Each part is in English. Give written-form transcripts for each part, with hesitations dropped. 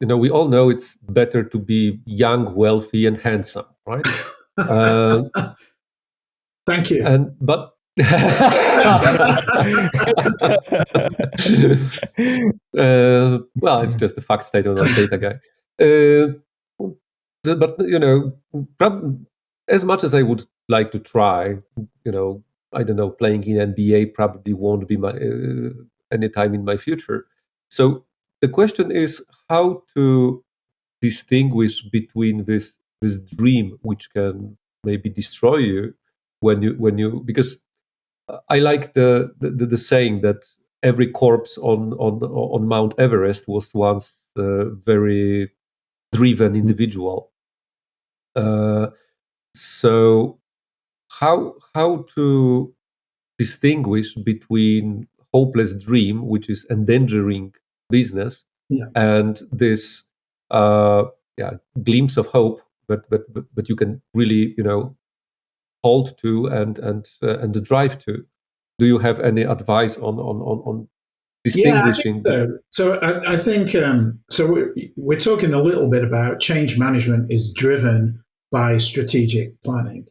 we all know it's better to be young, wealthy, and handsome, right? Uh, Thank you. but well, it's just a fact statement. I'm not data guy. But as much as I would like to try, I don't know, playing in NBA probably won't be my any time in my future. So the question is how to distinguish between this dream, which can maybe destroy you when you because I like the saying that every corpse on Mount Everest was once a very driven individual. So how to distinguish between hopeless dream, which is endangering business, Yeah. and this glimpse of hope, but you can really hold to and drive to. Do you have any advice on Yeah, I think distinguishing? so. So I think we're talking a little bit about change management is driven by strategic planning.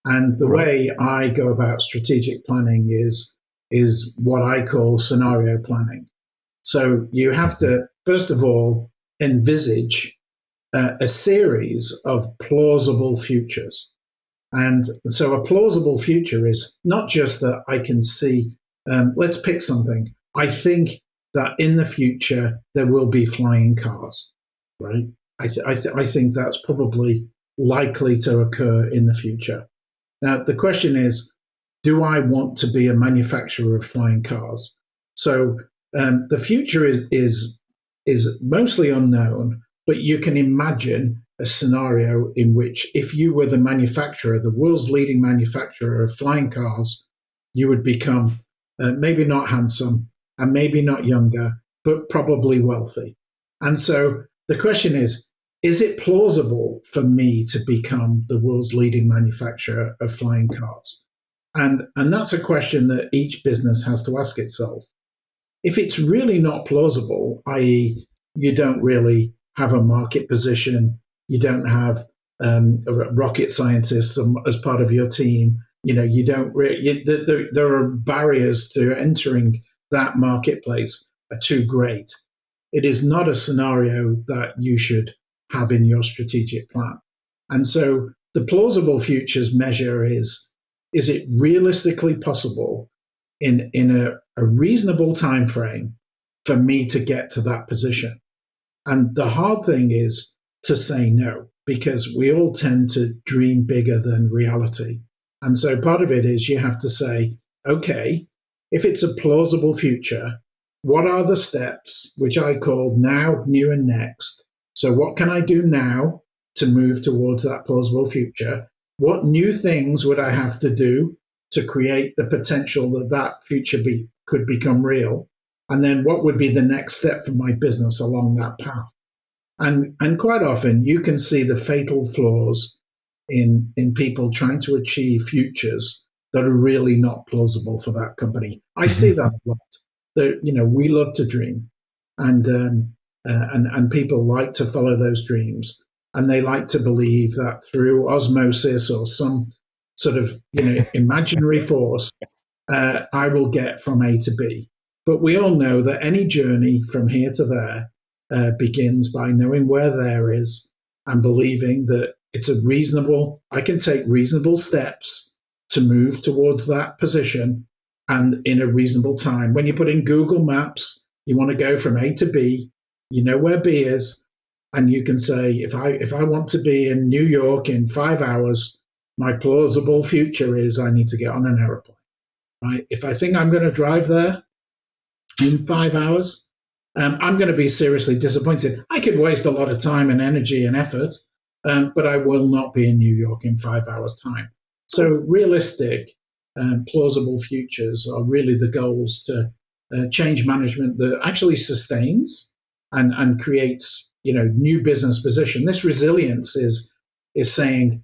And the Right. way I go about strategic planning is what I call scenario planning. So you have to, first of all, envisage a series of plausible futures. And so a plausible future is not just that I can see, let's pick something. I think that in the future there will be flying cars, right? I think that's probably likely to occur in the future. Now, the question is, do I want to be a manufacturer of flying cars? So the future is mostly unknown, but you can imagine a scenario in which if you were the manufacturer, the world's leading manufacturer of flying cars, you would become maybe not handsome and maybe not younger, but probably wealthy. And so the question is it plausible for me to become the world's leading manufacturer of flying cars? And that's a question that each business has to ask itself. If it's really not plausible, i.e., you don't really have a market position, you don't have rocket scientists as part of your team, you don't. There are barriers to entering that marketplace are too great. It is not a scenario that you should have in your strategic plan. And so the plausible futures measure is it realistically possible in a reasonable time frame for me to get to that position? And the hard thing is to say no, because we all tend to dream bigger than reality. And so part of it is you have to say, okay, if it's a plausible future, what are the steps, which I call now, new, and next? So what can I do now to move towards that plausible future? What new things would I have to do to create the potential that that future could become real? And then what would be the next step for my business along that path? And quite often you can see the fatal flaws in people trying to achieve futures that are really not plausible for that company. I see that a lot. That we love to dream, and people like to follow those dreams, and they like to believe that through osmosis or some sort of imaginary force, I will get from A to B. But we all know that any journey from here to there begins by knowing where there is and believing that I can take reasonable steps to move towards that position and in a reasonable time. When you put in Google Maps, you want to go from A to B, you know where B is, and you can say, if I want to be in New York in 5 hours, my plausible future is I need to get on an aeroplane. Right? If I think I'm going to drive there in 5 hours, I'm going to be seriously disappointed. I could waste a lot of time and energy and effort, but I will not be in New York in 5 hours' time. So realistic, plausible futures are really the goals to change management that actually sustains and creates new business position. This resilience is saying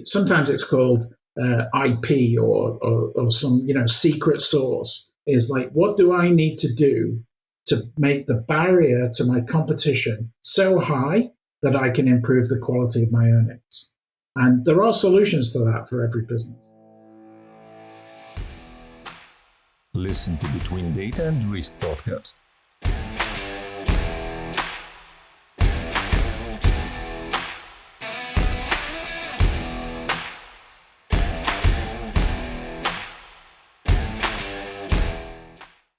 sometimes it's called IP or some secret source. Is like, what do I need to do to make the barrier to my competition so high that I can improve the quality of my earnings? And there are solutions to that for every business. Listen to Between Data and Risk podcast